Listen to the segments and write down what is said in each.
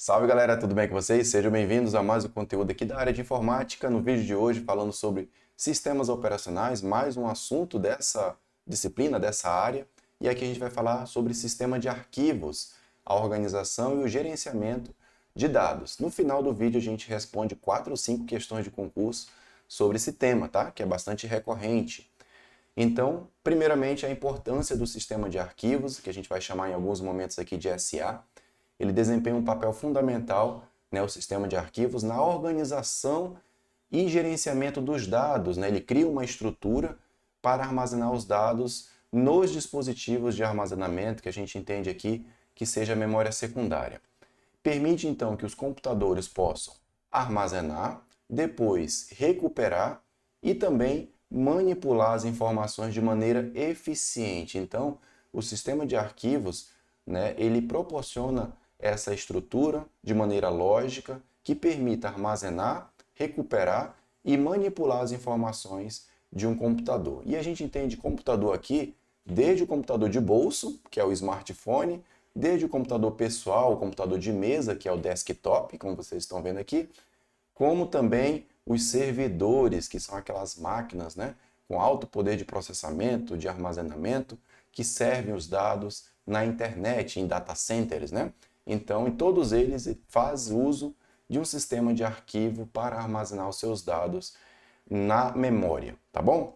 Salve galera, tudo bem com vocês? Sejam bem-vindos a mais um conteúdo aqui da área de informática. No vídeo de hoje falando sobre sistemas operacionais, mais um assunto dessa disciplina, dessa área. E aqui a gente vai falar sobre sistema de arquivos, a organização e o gerenciamento de dados. No final do vídeo a gente responde 4 ou 5 questões de concurso sobre esse tema, tá? Que é bastante recorrente. Então, primeiramente, a importância do sistema de arquivos, que a gente vai chamar em alguns momentos aqui de SA. Ele desempenha um papel fundamental, né, o sistema de arquivos, na organização e gerenciamento dos dados. Né? Ele cria uma estrutura para armazenar os dados nos dispositivos de armazenamento, que a gente entende aqui que seja a memória secundária. Permite, então, que os computadores possam armazenar, depois recuperar e também manipular as informações de maneira eficiente. Então, o sistema de arquivos, né, ele proporciona essa estrutura de maneira lógica que permita armazenar, recuperar e manipular as informações de um computador. E a gente entende computador aqui desde o computador de bolso, que é o smartphone, desde o computador pessoal, o computador de mesa, que é o desktop, como vocês estão vendo aqui, como também os servidores, que são aquelas máquinas, né, com alto poder de processamento, de armazenamento, que servem os dados na internet, em data centers, né? Então, em todos eles faz uso de um sistema de arquivo para armazenar os seus dados na memória, tá bom?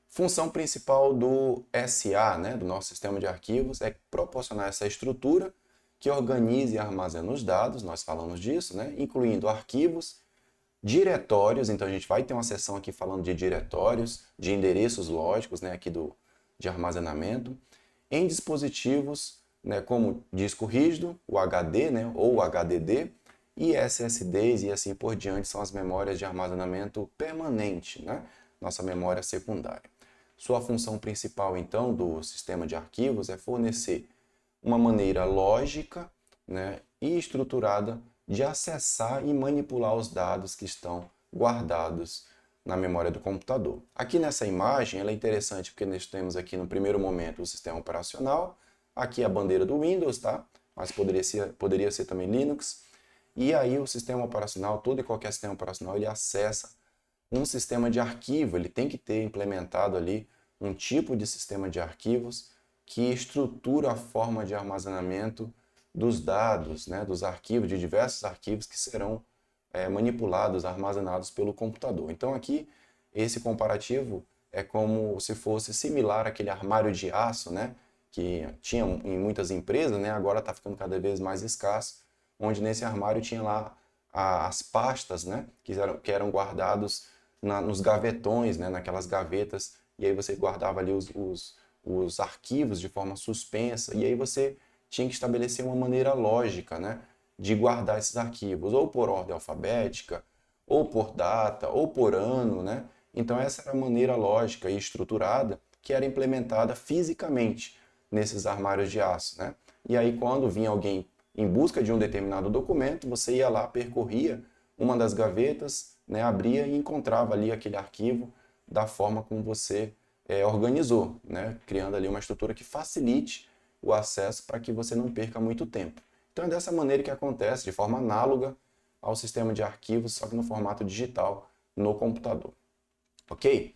Função principal do SA, né, do nosso sistema de arquivos, é proporcionar essa estrutura que organize e armazena os dados, nós falamos disso, né, incluindo arquivos, diretórios, então a gente vai ter uma seção aqui falando de diretórios, de endereços lógicos, né, aqui de armazenamento, em dispositivos, né, como disco rígido, o HD, né, ou o HDD, e SSDs e assim por diante, são as memórias de armazenamento permanente, né, nossa memória secundária. Sua função principal, então, do sistema de arquivos é fornecer uma maneira lógica, né, e estruturada de acessar e manipular os dados que estão guardados na memória do computador. Aqui nessa imagem ela é interessante porque nós temos aqui no primeiro momento o sistema operacional, aqui a bandeira do Windows, tá? Mas poderia ser também Linux. E aí o sistema operacional, todo e qualquer sistema operacional, ele acessa um sistema de arquivo, ele tem que ter implementado ali um tipo de sistema de arquivos que estrutura a forma de armazenamento dos dados, né, dos arquivos, de diversos arquivos que serão manipulados, armazenados pelo computador. Então aqui, esse comparativo é como se fosse similar àquele armário de aço, né, que tinha em muitas empresas, né, agora está ficando cada vez mais escasso, onde nesse armário tinha lá as pastas, né, que eram guardados nos gavetões, né, naquelas gavetas, e aí você guardava ali os arquivos de forma suspensa, e aí você tinha que estabelecer uma maneira lógica, né, de guardar esses arquivos, ou por ordem alfabética, ou por data, ou por ano, né? Então essa era a maneira lógica e estruturada que era implementada fisicamente nesses armários de aço, né? E aí quando vinha alguém em busca de um determinado documento, você ia lá, percorria uma das gavetas, né, abria e encontrava ali aquele arquivo da forma como você organizou, né? Criando ali uma estrutura que facilite o acesso para que você não perca muito tempo. Então é dessa maneira que acontece, de forma análoga ao sistema de arquivos, só que no formato digital no computador. Ok?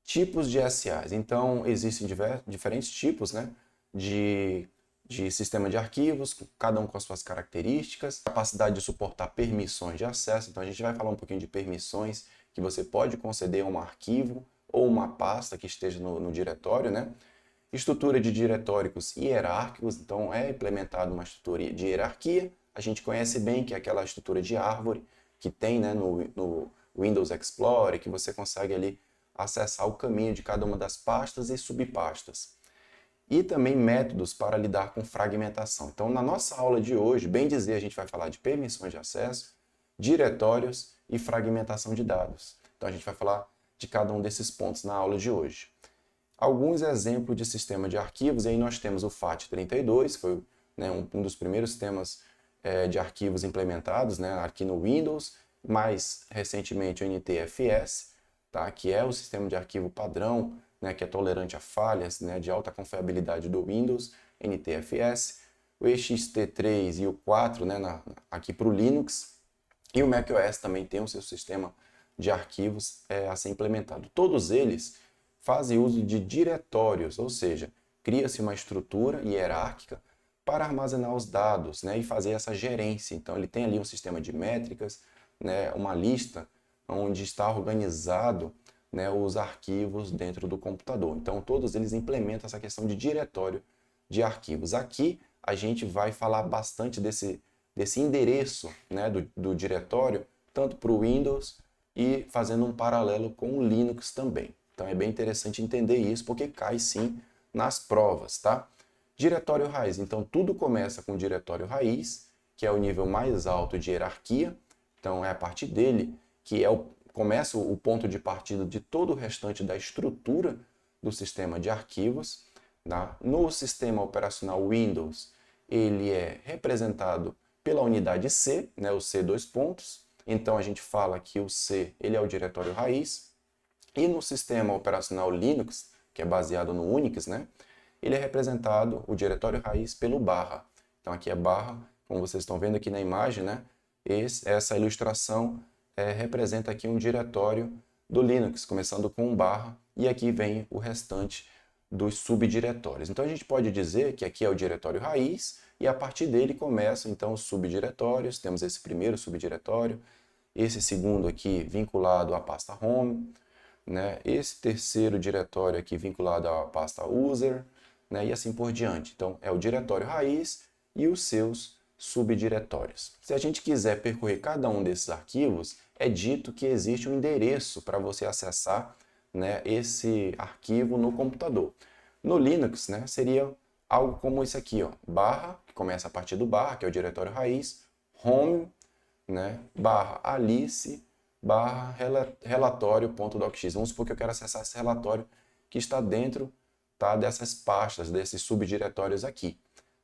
Tipos de SAs. Então existem diferentes tipos, né, de sistema de arquivos, cada um com as suas características, capacidade de suportar permissões de acesso. Então a gente vai falar um pouquinho de permissões que você pode conceder a um arquivo ou uma pasta que esteja no diretório, né? Estrutura de diretórios hierárquicos, então é implementada uma estrutura de hierarquia. A gente conhece bem que é aquela estrutura de árvore que tem, né, no Windows Explorer, que você consegue ali acessar o caminho de cada uma das pastas e subpastas. E também métodos para lidar com fragmentação. Então, na nossa aula de hoje, bem dizer, a gente vai falar de permissões de acesso, diretórios e fragmentação de dados. Então, a gente vai falar de cada um desses pontos na aula de hoje. Alguns exemplos de sistema de arquivos, e aí nós temos o FAT32, foi, né, um dos primeiros sistemas de arquivos implementados, né, aqui no Windows, mais recentemente o NTFS, tá, que é o sistema de arquivo padrão, né, que é tolerante a falhas, né, de alta confiabilidade do Windows, NTFS. o ext3 e o 4, né, aqui para o Linux, e o macOS também tem o seu sistema de arquivos a ser implementado. Todos eles fazem uso de diretórios, ou seja, cria-se uma estrutura hierárquica para armazenar os dados, né, e fazer essa gerência. Então ele tem ali um sistema de métricas, né, uma lista onde está organizado, né, os arquivos dentro do computador. Então todos eles implementam essa questão de diretório de arquivos. Aqui a gente vai falar bastante desse endereço, né, do diretório, tanto para o Windows e fazendo um paralelo com o Linux também. Então é bem interessante entender isso, porque cai sim nas provas, tá? Diretório raiz. Então tudo começa com o diretório raiz, que é o nível mais alto de hierarquia. Então é a partir dele que começa o ponto de partida de todo o restante da estrutura do sistema de arquivos. Tá? No sistema operacional Windows, ele é representado pela unidade C, né, o C dois pontos. Então a gente fala que o C ele é o diretório raiz. E no sistema operacional Linux, que é baseado no Unix, né, ele é representado, o diretório raiz, pelo barra. Então aqui é barra, como vocês estão vendo aqui na imagem, né, essa ilustração representa aqui um diretório do Linux, começando com um barra, e aqui vem o restante dos subdiretórios. Então a gente pode dizer que aqui é o diretório raiz, e a partir dele começam então os subdiretórios. Temos esse primeiro subdiretório, esse segundo aqui vinculado à pasta home, né? Esse terceiro diretório aqui vinculado à pasta user, né? E assim por diante. Então é o diretório raiz e os seus subdiretórios. Se a gente quiser percorrer cada um desses arquivos, é dito que existe um endereço para você acessar, né, esse arquivo no computador. No Linux, né, seria algo como isso aqui, ó, barra, que começa a partir do barra, que é o diretório raiz, home, né, barra alice, barra relatório.docx. Vamos supor que eu quero acessar esse relatório que está dentro, tá, dessas pastas, desses subdiretórios aqui.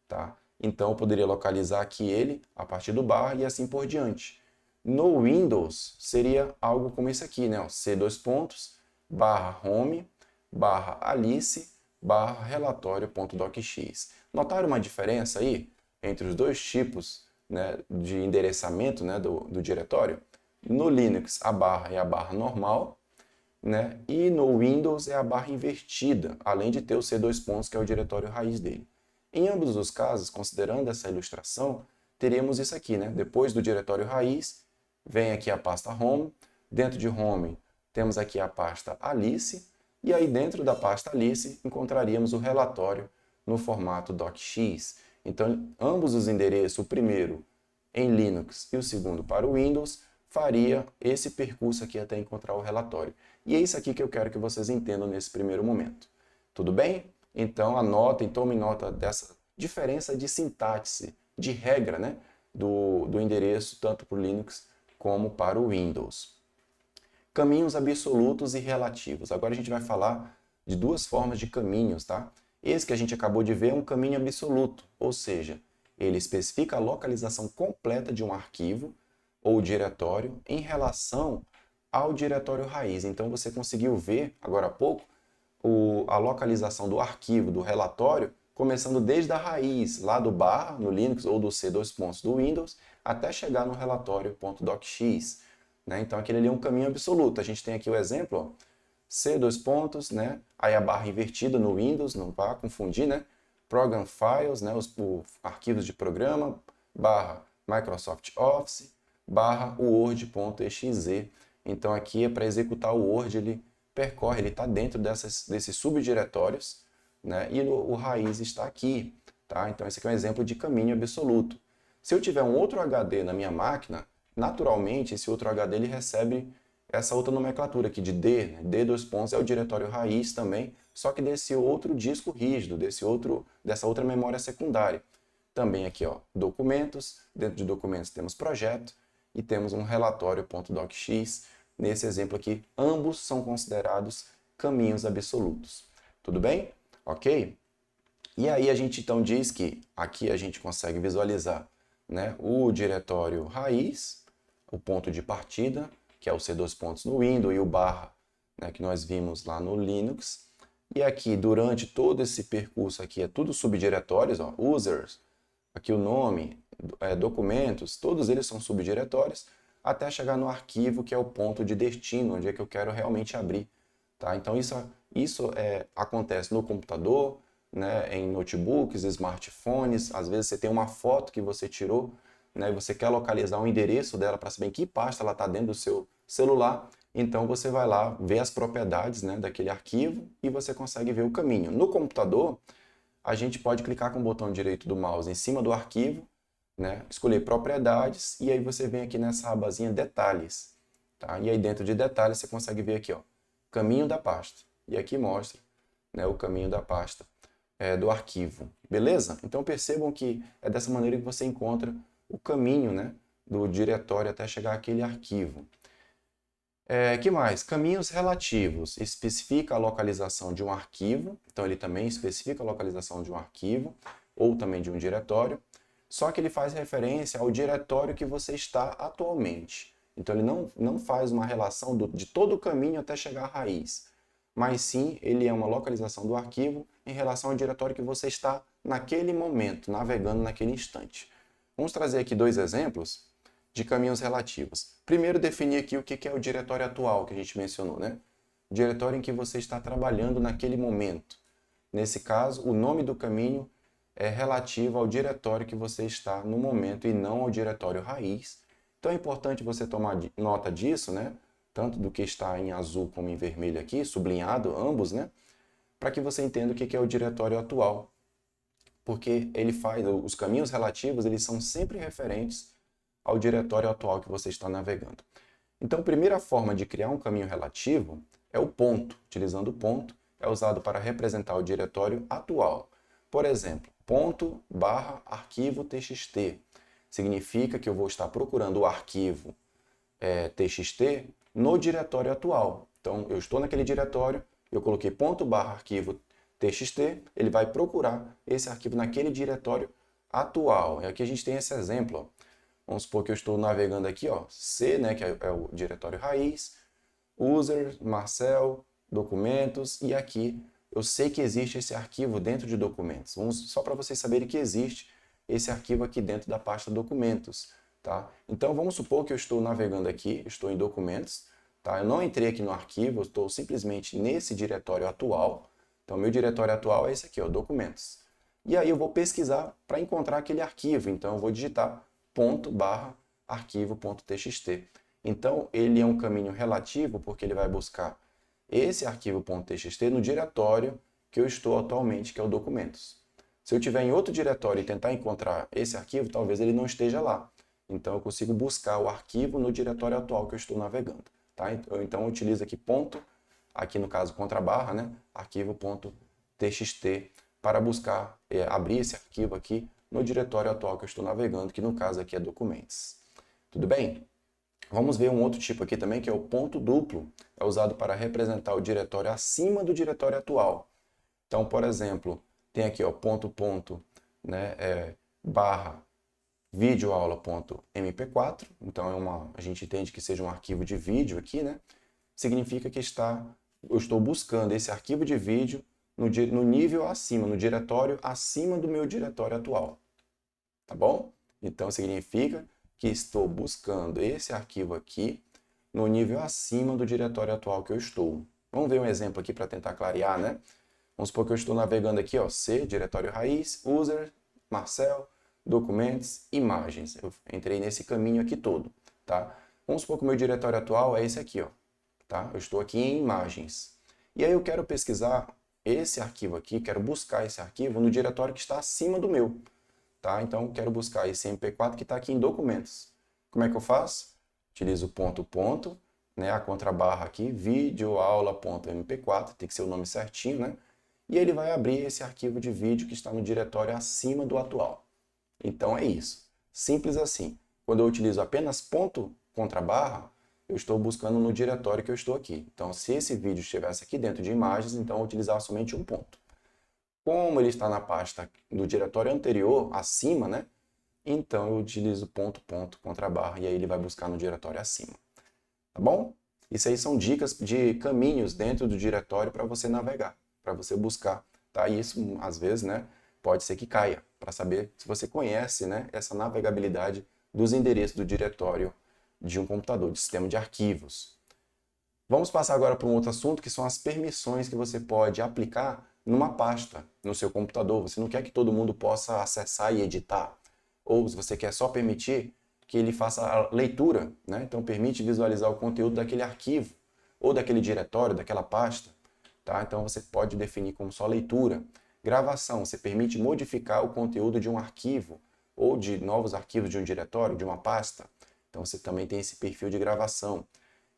Tá? Então eu poderia localizar aqui ele a partir do barra e assim por diante. No Windows seria algo como isso aqui, né, ó, C dois pontos, barra home, barra alice, barra relatório.docx. Notaram uma diferença aí entre os dois tipos, né, de endereçamento, né, do diretório? No Linux a barra é a barra normal, né, e no Windows é a barra invertida, além de ter o C dois pontos, que é o diretório raiz dele. Em ambos os casos, considerando essa ilustração, teremos isso aqui, né? Depois do diretório raiz, vem aqui a pasta home. Dentro de home, temos aqui a pasta Alice. E aí dentro da pasta Alice, encontraríamos o relatório no formato docx. Então, ambos os endereços, o primeiro em Linux e o segundo para o Windows, faria esse percurso aqui até encontrar o relatório. E é isso aqui que eu quero que vocês entendam nesse primeiro momento. Tudo bem? Então anotem, tomem nota dessa diferença de sintaxe, de regra, né, do endereço tanto para o Linux como para o Windows. Caminhos absolutos e relativos. Agora a gente vai falar de duas formas de caminhos, tá? Esse que a gente acabou de ver é um caminho absoluto, ou seja, ele especifica a localização completa de um arquivo ou diretório em relação ao diretório raiz. Então você conseguiu ver agora há pouco a localização do arquivo, do relatório, começando desde a raiz, lá do barra, no Linux, ou do C dois pontos do Windows, até chegar no relatório.docx. Né? Então aquele ali é um caminho absoluto. A gente tem aqui o exemplo, ó, C dois pontos, né? Aí a barra invertida no Windows, não vá confundir, né? Program Files, né? Os arquivos de programa, barra Microsoft Office, barra Word.exe. Então aqui é para executar o Word, ele percorre, ele está dentro desses subdiretórios, né? E o raiz está aqui. Tá? Então esse aqui é um exemplo de caminho absoluto. Se eu tiver um outro HD na minha máquina, naturalmente esse outro HD ele recebe essa outra nomenclatura aqui de D, né? D dois pontos é o diretório raiz também, só que desse outro disco rígido, dessa outra memória secundária. Também aqui, ó, documentos, dentro de documentos temos projeto e temos um relatório.docx. Nesse exemplo aqui, ambos são considerados caminhos absolutos. Tudo bem? Ok? E aí a gente então diz que aqui a gente consegue visualizar, né, o diretório raiz, o ponto de partida, que é o C dois pontos no Windows, e o barra, né, que nós vimos lá no Linux. E aqui, durante todo esse percurso aqui, é tudo subdiretórios, ó, users, aqui o nome, documentos, todos eles são subdiretórios, até chegar no arquivo, que é o ponto de destino, onde é que eu quero realmente abrir. Tá? Então, isso acontece no computador, né, em notebooks, smartphones. Às vezes você tem uma foto que você tirou, né, e você quer localizar o endereço dela para saber em que pasta ela está dentro do seu celular. Então, você vai lá ver as propriedades, né, daquele arquivo e você consegue ver o caminho. No computador, a gente pode clicar com o botão direito do mouse em cima do arquivo, né, escolher propriedades e aí você vem aqui nessa abazinha detalhes. Tá? E aí dentro de detalhes você consegue ver aqui, ó, caminho da pasta. E aqui mostra, né, o caminho da pasta do arquivo. Beleza? Então percebam que é dessa maneira que você encontra o caminho, né, do diretório até chegar àquele arquivo. Que mais? Caminhos relativos. Especifica a localização de um arquivo. Então ele também especifica a localização de um arquivo ou também de um diretório. Só que ele faz referência ao diretório que você está atualmente. Então ele não faz uma relação de todo o caminho até chegar à raiz. Mas sim, ele é uma localização do arquivo em relação ao diretório que você está naquele momento, navegando naquele instante. Vamos trazer aqui dois exemplos de caminhos relativos. Primeiro, definir aqui o que é o diretório atual que a gente mencionou, né? O diretório em que você está trabalhando naquele momento. Nesse caso, o nome do caminho é relativo ao diretório que você está no momento e não ao diretório raiz. Então é importante você tomar nota disso, né? Tanto do que está em azul como em vermelho aqui, sublinhado ambos, né? Para que você entenda o que é o diretório atual. Porque ele faz, os caminhos relativos, eles são sempre referentes ao diretório atual que você está navegando. Então, a primeira forma de criar um caminho relativo é o ponto. Utilizando o ponto, é usado para representar o diretório atual. Por exemplo, ponto barra arquivo txt. Significa que eu vou estar procurando o arquivo txt no diretório atual. Então, eu estou naquele diretório, eu coloquei ponto barra arquivo txt, ele vai procurar esse arquivo naquele diretório atual. E aqui a gente tem esse exemplo, ó. Vamos supor que eu estou navegando aqui, ó, C, né, que é o diretório raiz, user, Marcel, documentos, e aqui eu sei que existe esse arquivo dentro de documentos. Só para vocês saberem que existe esse arquivo aqui dentro da pasta documentos. Tá? Então vamos supor que eu estou navegando aqui, estou em documentos, tá? Eu não entrei aqui no arquivo, eu estou simplesmente nesse diretório atual. Então meu diretório atual é esse aqui, ó, documentos. E aí eu vou pesquisar para encontrar aquele arquivo, então eu vou digitar ponto barra arquivo.txt. Então ele é um caminho relativo porque ele vai buscar esse arquivo.txt no diretório que eu estou atualmente, que é o documentos. Se eu tiver em outro diretório e tentar encontrar esse arquivo, talvez ele não esteja lá. Então eu consigo buscar o arquivo no diretório atual que eu estou navegando. Tá? Então eu utilizo aqui ponto, aqui no caso contra barra, né? arquivo.txt para buscar, abrir esse arquivo aqui no diretório atual que eu estou navegando, que no caso aqui é documentos. Tudo bem? Vamos ver um outro tipo aqui também, que é o ponto duplo. É usado para representar o diretório acima do diretório atual. Então, por exemplo, tem aqui, ó, ponto, né, barra videoaula.mp4, então a gente entende que seja um arquivo de vídeo aqui, né? Significa que eu estou buscando esse arquivo de vídeo no nível acima, no diretório acima do meu diretório atual, tá bom? Então significa que estou buscando esse arquivo aqui no nível acima do diretório atual que eu estou. Vamos ver um exemplo aqui para tentar clarear, né? Vamos supor que eu estou navegando aqui, ó, C, diretório raiz, user, Marcel, documentos, imagens. Eu entrei nesse caminho aqui todo, tá? Vamos supor que o meu diretório atual é esse aqui, ó, tá? Eu estou aqui em imagens. E aí eu quero pesquisar esse arquivo aqui, quero buscar esse arquivo no diretório que está acima do meu, tá? Então eu quero buscar esse MP4 que está aqui em documentos. Como é que eu faço? Utilizo ponto, né, a contrabarra aqui, videoaula.mp4, tem que ser o nome certinho, né? E ele vai abrir esse arquivo de vídeo que está no diretório acima do atual. Então é isso. Simples assim. Quando eu utilizo apenas ponto contra barra, eu estou buscando no diretório que eu estou aqui. Então, se esse vídeo estivesse aqui dentro de imagens, então eu utilizar somente um ponto. Como ele está na pasta do diretório anterior, acima, né? Então eu utilizo ponto contra barra e aí ele vai buscar no diretório acima. Tá bom? Isso aí são dicas de caminhos dentro do diretório para você navegar, para você buscar, tá? E isso, às vezes, né, pode ser que caia. para saber se você conhece, né, essa navegabilidade dos endereços do diretório de um computador, de sistema de arquivos. Vamos passar agora para um outro assunto, que são as permissões que você pode aplicar numa pasta no seu computador. Você não quer que todo mundo possa acessar e editar, ou se você quer só permitir que ele faça a leitura, né? Então permite visualizar o conteúdo daquele arquivo, ou daquele diretório, daquela pasta. Tá? Então você pode definir como só leitura. Gravação, você permite modificar o conteúdo de um arquivo, ou de novos arquivos de um diretório, de uma pasta. Então você também tem esse perfil de gravação.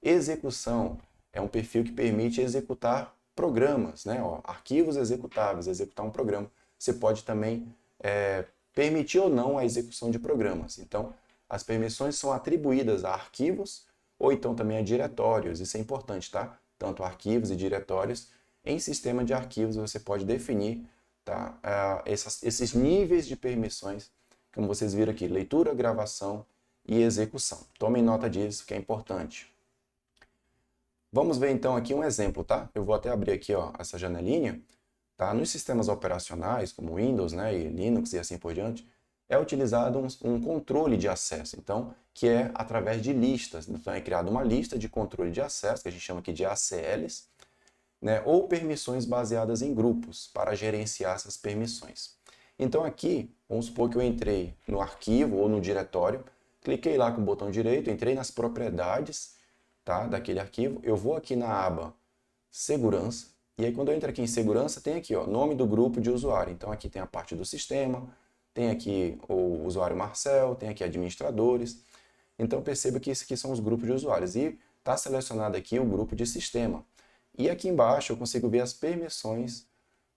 Execução é um perfil que permite executar programas, né? Ó, arquivos executáveis, executar um programa. Você pode também permitir ou não a execução de programas. Então, as permissões são atribuídas a arquivos ou então também a diretórios. Isso é importante, tá? Tanto arquivos e diretórios. Em sistema de arquivos você pode definir, tá? Esses níveis de permissões, como vocês viram aqui, leitura, gravação e execução. Tomem nota disso, que é importante. Vamos ver então aqui um exemplo, tá? Eu vou até abrir aqui, ó, essa janelinha. Tá? Nos sistemas operacionais, como Windows, né, e Linux e assim por diante, é utilizado um controle de acesso, então, que é através de listas. Então é criada uma lista de controle de acesso, que a gente chama aqui de ACLs, né, ou permissões baseadas em grupos, para gerenciar essas permissões. Então aqui, vamos supor que eu entrei no arquivo ou no diretório, cliquei lá com o botão direito, entrei nas propriedades, tá, daquele arquivo, eu vou aqui na aba Segurança, e aí quando eu entro aqui em Segurança, tem aqui, ó, nome do grupo de usuário. Então aqui tem a parte do sistema, tem aqui o usuário Marcel, tem aqui administradores. Então perceba que esses aqui são os grupos de usuários e está selecionado aqui o grupo de sistema. E aqui embaixo eu consigo ver as permissões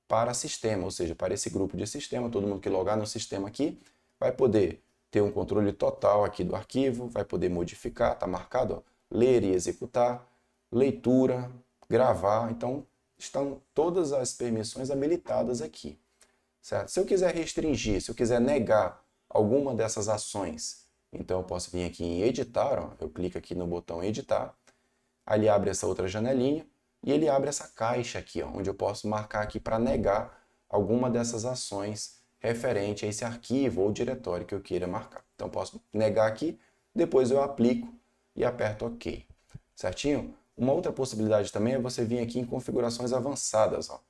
para sistema, ou seja, para esse grupo de sistema, todo mundo que logar no sistema aqui vai poder ter um controle total aqui do arquivo, vai poder modificar, está marcado, ó, ler e executar, leitura, gravar, então estão todas as permissões habilitadas aqui, certo? Se eu quiser restringir, se eu quiser negar alguma dessas ações, então eu posso vir aqui em editar, ó, eu clico aqui no botão editar, aí ele abre essa outra janelinha e ele abre essa caixa aqui, ó, onde eu posso marcar aqui para negar alguma dessas ações referente a esse arquivo ou diretório que eu queira marcar. Então eu posso negar aqui, depois eu aplico e aperto OK, certinho? Uma outra possibilidade também é você vir aqui em configurações avançadas, ó.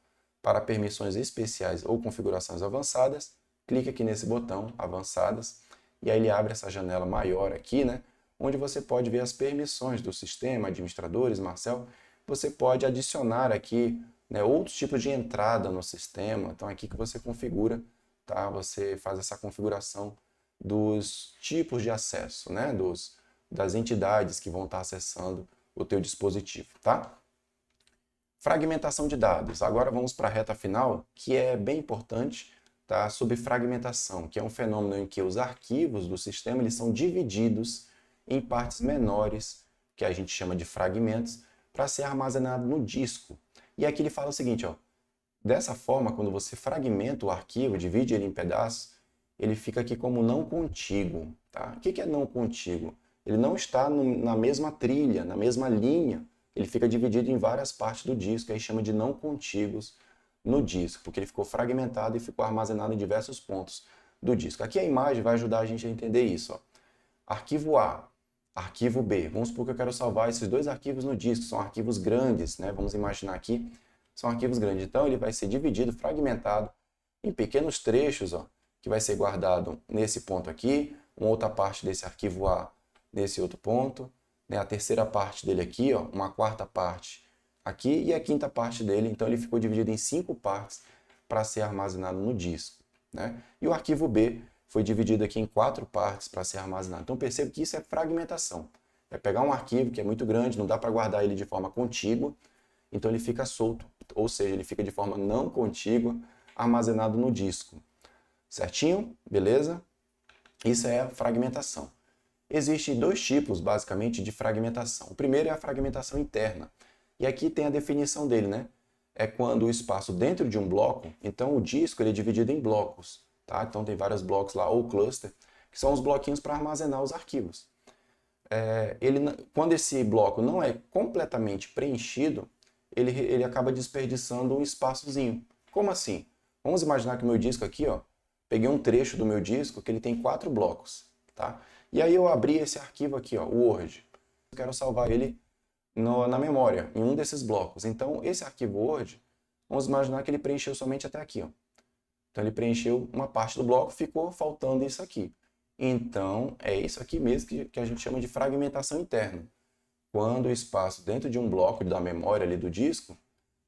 Para permissões especiais ou configurações avançadas, clique aqui nesse botão, avançadas, e aí ele abre essa janela maior aqui, né? Onde você pode ver as permissões do sistema, administradores, Marcel. Você pode adicionar aqui, né, outros tipos de entrada no sistema. Então aqui que você configura, tá? Você faz essa configuração dos tipos de acesso, né? Das entidades que vão estar acessando o teu dispositivo, tá? Fragmentação de dados. Agora vamos para a reta final, que é bem importante, tá? Sobre fragmentação, que é um fenômeno em que os arquivos do sistema eles são divididos em partes menores, que a gente chama de fragmentos, para ser armazenado no disco. E aqui ele fala o seguinte, ó, dessa forma, quando você fragmenta o arquivo, divide ele em pedaços, ele fica aqui como não contíguo, tá? O que é não contíguo? Ele não está na mesma trilha, na mesma linha. Ele fica dividido em várias partes do disco, aí chama de não contíguos no disco, porque ele ficou fragmentado e ficou armazenado em diversos pontos do disco. Aqui a imagem vai ajudar a gente a entender isso, ó. Arquivo A, arquivo B. Vamos supor que eu quero salvar esses dois arquivos no disco, são arquivos grandes, né? Vamos imaginar aqui, são arquivos grandes. Então ele vai ser dividido, fragmentado em pequenos trechos, ó, que vai ser guardado nesse ponto aqui, uma outra parte desse arquivo A nesse outro ponto, né, a terceira parte dele aqui, ó, uma quarta parte aqui e a quinta parte dele. Então ele ficou dividido em 5 partes para ser armazenado no disco, né? E o arquivo B foi dividido aqui em 4 partes para ser armazenado. Então perceba que isso é fragmentação. É pegar um arquivo que é muito grande, não dá para guardar ele de forma contígua, então ele fica solto, ou seja, ele fica de forma não contígua, armazenado no disco. Certinho? Beleza? Isso é a fragmentação. Existem dois tipos, basicamente, de fragmentação. O primeiro é a fragmentação interna. E aqui tem a definição dele, né? É quando o espaço dentro de um bloco, então o disco ele é dividido em blocos, tá? Então tem vários blocos lá, ou cluster, que são os bloquinhos para armazenar os arquivos. Quando esse bloco não é completamente preenchido, ele acaba desperdiçando um espaçozinho. Como assim? Vamos imaginar que o meu disco aqui, ó, peguei um trecho do meu disco que ele tem 4 blocos, tá? E aí eu abri esse arquivo aqui, ó, o Word. Eu quero salvar ele na memória, em um desses blocos. Então, esse arquivo Word, vamos imaginar que ele preencheu somente até aqui, ó. Então, ele preencheu uma parte do bloco, ficou faltando isso aqui. Então, é isso aqui mesmo que a gente chama de fragmentação interna. Quando o espaço dentro de um bloco da memória ali do disco,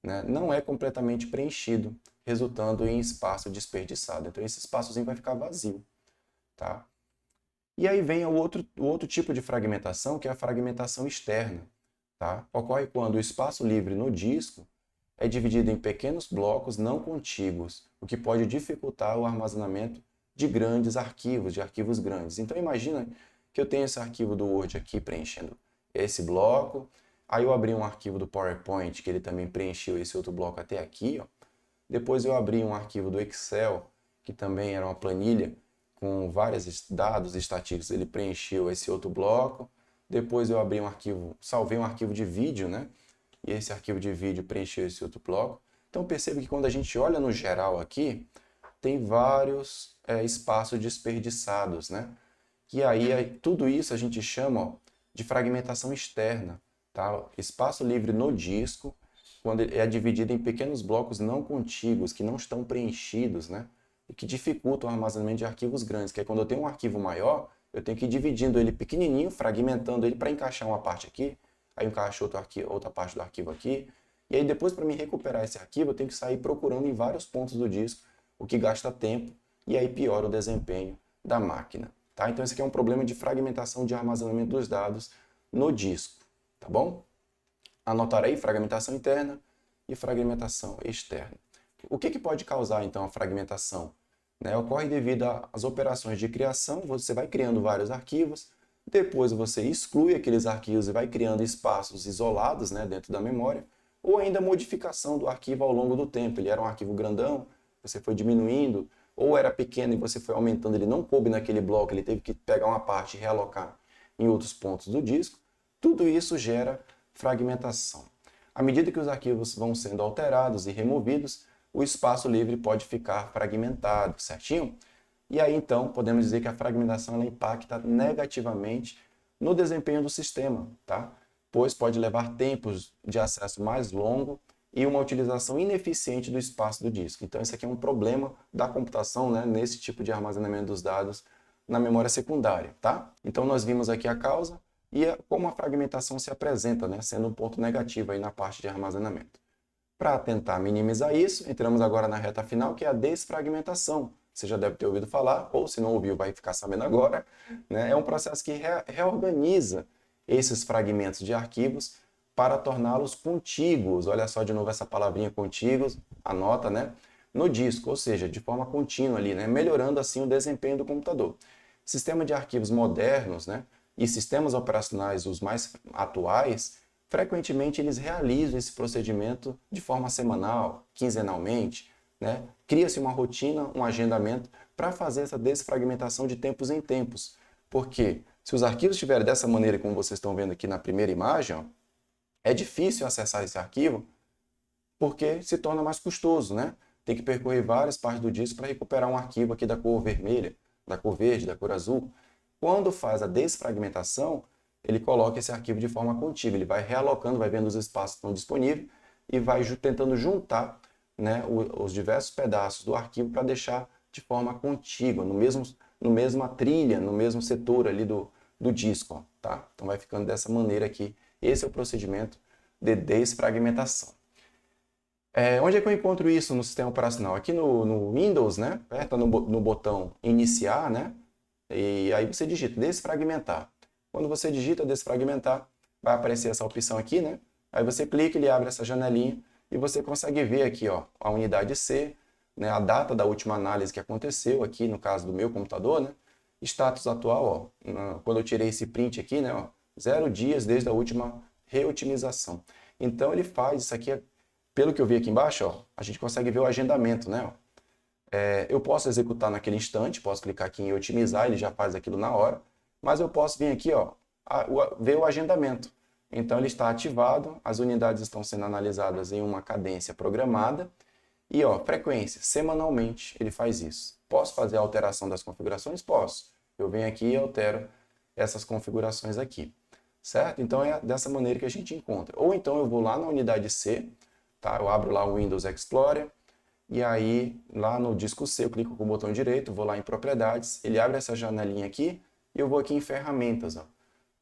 né, não é completamente preenchido, resultando em espaço desperdiçado. Então, esse espaçozinho vai ficar vazio, tá? E aí vem o outro tipo de fragmentação, que é a fragmentação externa, tá? Ocorre quando o espaço livre no disco é dividido em pequenos blocos não contíguos, o que pode dificultar o armazenamento de grandes arquivos, de arquivos grandes. Então imagina que eu tenho esse arquivo do Word aqui preenchendo esse bloco, aí eu abri um arquivo do PowerPoint que ele também preencheu esse outro bloco até aqui, ó. Depois eu abri um arquivo do Excel, que também era uma planilha com vários dados estatísticos, ele preencheu esse outro bloco. Depois eu abri um arquivo, salvei um arquivo de vídeo, né? E esse arquivo de vídeo preencheu esse outro bloco. Então perceba que quando a gente olha no geral aqui, tem vários espaços desperdiçados, né? E aí tudo isso a gente chama, ó, de fragmentação externa, tá? Espaço livre no disco, quando ele é dividido em pequenos blocos não contíguos, que não estão preenchidos, né? E que dificultam o armazenamento de arquivos grandes, que é quando eu tenho um arquivo maior, eu tenho que ir dividindo ele pequenininho, fragmentando ele para encaixar uma parte aqui, aí eu encaixo outra parte do arquivo aqui, e aí depois para me recuperar esse arquivo eu tenho que sair procurando em vários pontos do disco, o que gasta tempo e aí piora o desempenho da máquina. Tá? Então esse aqui é um problema de fragmentação de armazenamento dos dados no disco, tá bom? Anotar aí fragmentação interna e fragmentação externa. O que pode causar então a fragmentação? Né? Ocorre devido às operações de criação, você vai criando vários arquivos, depois você exclui aqueles arquivos e vai criando espaços isolados, né, dentro da memória, ou ainda modificação do arquivo ao longo do tempo. Ele era um arquivo grandão, você foi diminuindo, ou era pequeno e você foi aumentando, ele não coube naquele bloco, ele teve que pegar uma parte e realocar em outros pontos do disco. Tudo isso gera fragmentação. À medida que os arquivos vão sendo alterados e removidos, o espaço livre pode ficar fragmentado, certinho? E aí, então, podemos dizer que a fragmentação ela impacta negativamente no desempenho do sistema, tá? Pois pode levar tempos de acesso mais longo e uma utilização ineficiente do espaço do disco. Então, esse aqui é um problema da computação, né, nesse tipo de armazenamento dos dados na memória secundária, tá? Então, nós vimos aqui a causa e como a fragmentação se apresenta, né, sendo um ponto negativo aí na parte de armazenamento. Para tentar minimizar isso, entramos agora na reta final, que é a desfragmentação. Você já deve ter ouvido falar, ou se não ouviu, vai ficar sabendo agora, né? É um processo que reorganiza esses fragmentos de arquivos para torná-los contíguos. Olha só de novo essa palavrinha contíguos, anota, né? No disco, ou seja, de forma contínua ali, né? Melhorando assim o desempenho do computador. Sistema de arquivos modernos, né? E sistemas operacionais, os mais atuais, frequentemente eles realizam esse procedimento de forma semanal, quinzenalmente, né? Cria-se uma rotina, um agendamento para fazer essa desfragmentação de tempos em tempos. Porque se os arquivos estiverem dessa maneira, como vocês estão vendo aqui na primeira imagem, ó, é difícil acessar esse arquivo porque se torna mais custoso, né? Tem que percorrer várias partes do disco para recuperar um arquivo aqui da cor vermelha, da cor verde, da cor azul. Quando faz a desfragmentação, ele coloca esse arquivo de forma contínua, ele vai realocando, vai vendo os espaços que estão disponíveis e vai tentando juntar, né, os diversos pedaços do arquivo para deixar de forma contígua, no mesma trilha, no mesmo setor ali do disco, ó, tá? Então vai ficando dessa maneira aqui. Esse é o procedimento de desfragmentação. Onde é que eu encontro isso no sistema operacional? Aqui no Windows, né? Aperta no botão iniciar, né? E aí você digita desfragmentar. Quando você digita desfragmentar, vai aparecer essa opção aqui, né? Aí você clica, ele abre essa janelinha e você consegue ver aqui, ó, a unidade C, né, a data da última análise que aconteceu aqui, no caso do meu computador, né? Status atual, ó, quando eu tirei esse print aqui, né, ó, 0 dias desde a última reotimização. Então ele faz isso aqui, pelo que eu vi aqui embaixo, ó, a gente consegue ver o agendamento, né? Ó. Eu posso executar naquele instante, posso clicar aqui em otimizar, ele já faz aquilo na hora, mas eu posso vir aqui, ó, ver o agendamento. Então ele está ativado, as unidades estão sendo analisadas em uma cadência programada E ó, frequência, semanalmente ele faz isso. Posso fazer a alteração das configurações? Posso. Eu venho aqui e altero essas configurações aqui, certo? Então é dessa maneira que a gente encontra. Ou então eu vou lá na unidade C, tá? Eu abro lá o Windows Explorer, e aí lá no disco C eu clico com o botão direito, vou lá em propriedades, ele abre essa janelinha aqui, e eu vou aqui em ferramentas, ó.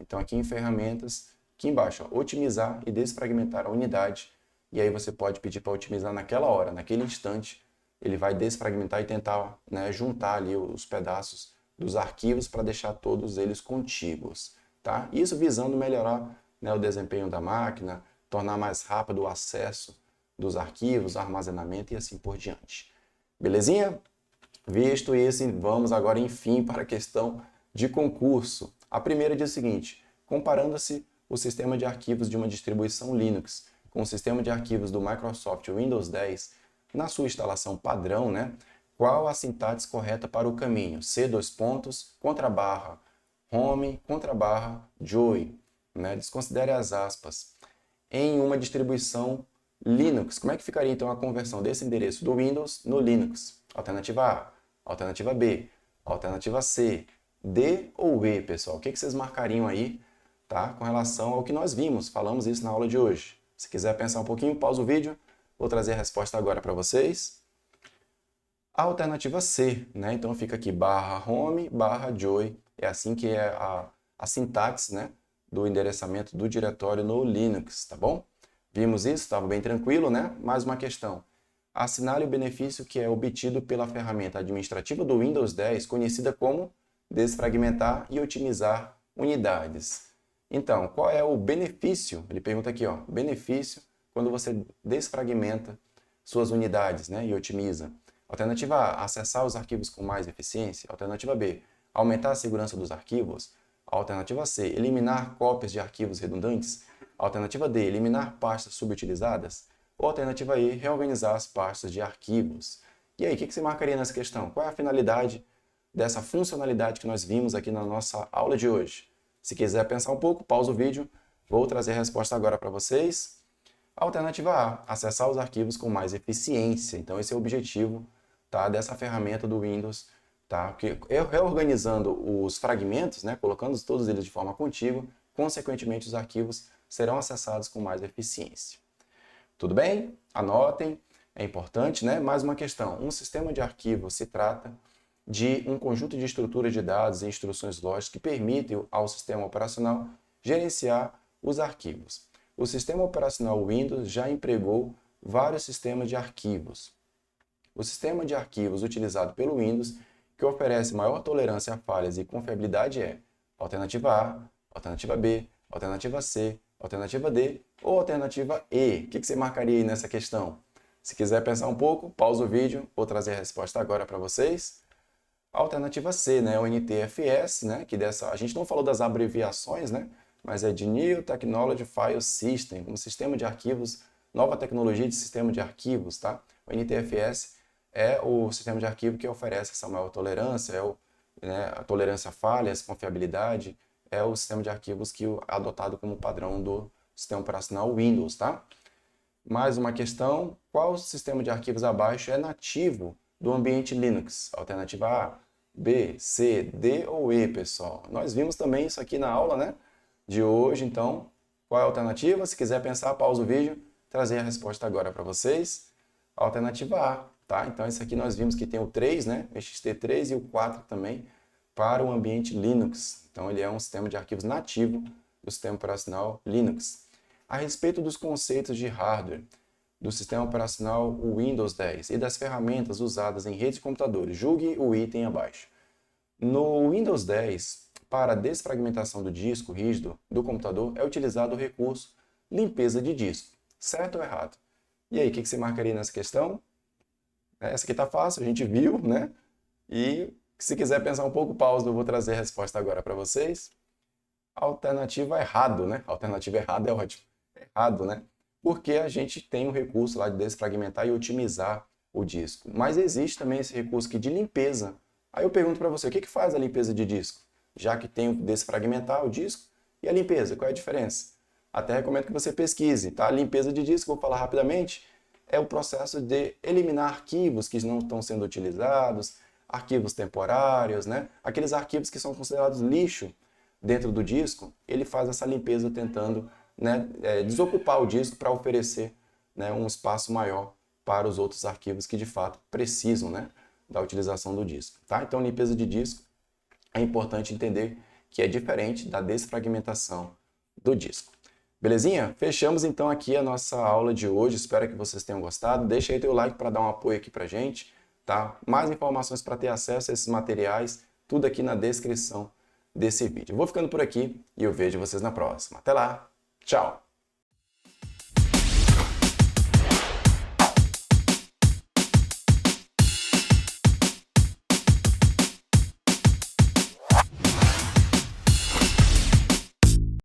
Então aqui em ferramentas, aqui embaixo, ó, otimizar e desfragmentar a unidade, e aí você pode pedir para otimizar naquela hora, naquele instante, ele vai desfragmentar e tentar, né, juntar ali os pedaços dos arquivos para deixar todos eles contíguos, tá? Isso visando melhorar, né, o desempenho da máquina, tornar mais rápido o acesso dos arquivos, armazenamento e assim por diante. Belezinha? Visto isso, vamos agora, enfim, para a questão de concurso. A primeira diz o seguinte: comparando-se o sistema de arquivos de uma distribuição Linux com o sistema de arquivos do Microsoft Windows 10, na sua instalação padrão, né, qual a sintaxe correta para o caminho? C, dois pontos, contrabarra, home, contrabarra, joy, né? Desconsidere as aspas. Em uma distribuição Linux, como é que ficaria então a conversão desse endereço do Windows no Linux? Alternativa A, alternativa B, alternativa C, D ou E, pessoal? O que vocês marcariam aí, tá? Com relação ao que nós vimos, falamos isso na aula de hoje. Se quiser pensar um pouquinho, pausa o vídeo, vou trazer a resposta agora para vocês. A alternativa C, né? Então fica aqui barra home, barra joy, é assim que é a sintaxe, né, do endereçamento do diretório no Linux, tá bom? Vimos isso, estava bem tranquilo, né? Mais uma questão. Assinale o benefício que é obtido pela ferramenta administrativa do Windows 10, conhecida como desfragmentar e otimizar unidades. Então, qual é o benefício? Ele pergunta aqui, ó, benefício quando você desfragmenta suas unidades, né, e otimiza. Alternativa A, acessar os arquivos com mais eficiência. Alternativa B, aumentar a segurança dos arquivos. Alternativa C, eliminar cópias de arquivos redundantes. Alternativa D, eliminar pastas subutilizadas. Ou alternativa E, reorganizar as pastas de arquivos. E aí, o que você marcaria nessa questão? Qual é a finalidade dessa funcionalidade que nós vimos aqui na nossa aula de hoje? Se quiser pensar um pouco, pausa o vídeo. Vou trazer a resposta agora para vocês. Alternativa A, acessar os arquivos com mais eficiência. Então, esse é o objetivo, tá, dessa ferramenta do Windows, tá? Que reorganizando os fragmentos, né, colocando todos eles de forma contígua, consequentemente os arquivos serão acessados com mais eficiência. Tudo bem? Anotem, é importante, né? Mais uma questão. Um sistema de arquivos se trata de um conjunto de estruturas de dados e instruções lógicas que permitem ao sistema operacional gerenciar os arquivos. O sistema operacional Windows já empregou vários sistemas de arquivos. O sistema de arquivos utilizado pelo Windows, que oferece maior tolerância a falhas e confiabilidade é alternativa A, alternativa B, alternativa C, alternativa D ou alternativa E. O que você marcaria aí nessa questão? Se quiser pensar um pouco, pausa o vídeo, vou trazer a resposta agora para vocês. A alternativa C, né, o NTFS, né, que a gente não falou das abreviações, né, mas é de New Technology File System, um sistema de arquivos, nova tecnologia de sistema de arquivos, tá? O NTFS é o sistema de arquivo que oferece essa maior tolerância, a tolerância a falhas, confiabilidade, é o sistema de arquivos que é adotado como padrão do sistema operacional Windows, tá? Mais uma questão, qual sistema de arquivos abaixo é nativo do ambiente Linux? Alternativa A, B, C, D ou E, pessoal? Nós vimos também isso aqui na aula, né, de hoje, então, qual é a alternativa? Se quiser pensar, pausa o vídeo, trazer a resposta agora para vocês. Alternativa A, tá? Então, esse aqui nós vimos que tem o 3, né, o ext3 e o 4 também, para o ambiente Linux. Então, ele é um sistema de arquivos nativo do sistema operacional Linux. A respeito dos conceitos de hardware do sistema operacional Windows 10 e das ferramentas usadas em redes de computadores, julgue o item abaixo. No Windows 10, para a desfragmentação do disco rígido do computador, é utilizado o recurso limpeza de disco. Certo ou errado? E aí, o que você marcaria nessa questão? Essa aqui está fácil, a gente viu, né? E se quiser pensar um pouco, pausa, eu vou trazer a resposta agora para vocês. Alternativa errado, né? Alternativa errada é ótimo. Errado, né? Porque a gente tem o recurso lá de desfragmentar e otimizar o disco. Mas existe também esse recurso aqui de limpeza. Aí eu pergunto para você, o que faz a limpeza de disco? Já que tem o desfragmentar o disco e a limpeza, qual é a diferença? Até recomendo que você pesquise, tá? A limpeza de disco, vou falar rapidamente, é o processo de eliminar arquivos que não estão sendo utilizados, arquivos temporários, né? Aqueles arquivos que são considerados lixo dentro do disco, ele faz essa limpeza tentando, né, desocupar o disco para oferecer, né, um espaço maior para os outros arquivos que de fato precisam, né, da utilização do disco. Tá? Então, limpeza de disco é importante entender que é diferente da desfragmentação do disco. Belezinha? Fechamos então aqui a nossa aula de hoje. Espero que vocês tenham gostado. Deixa aí teu like para dar um apoio aqui pra gente, tá? Mais informações para ter acesso a esses materiais, tudo aqui na descrição desse vídeo. Eu vou ficando por aqui e eu vejo vocês na próxima. Até lá. Tchau.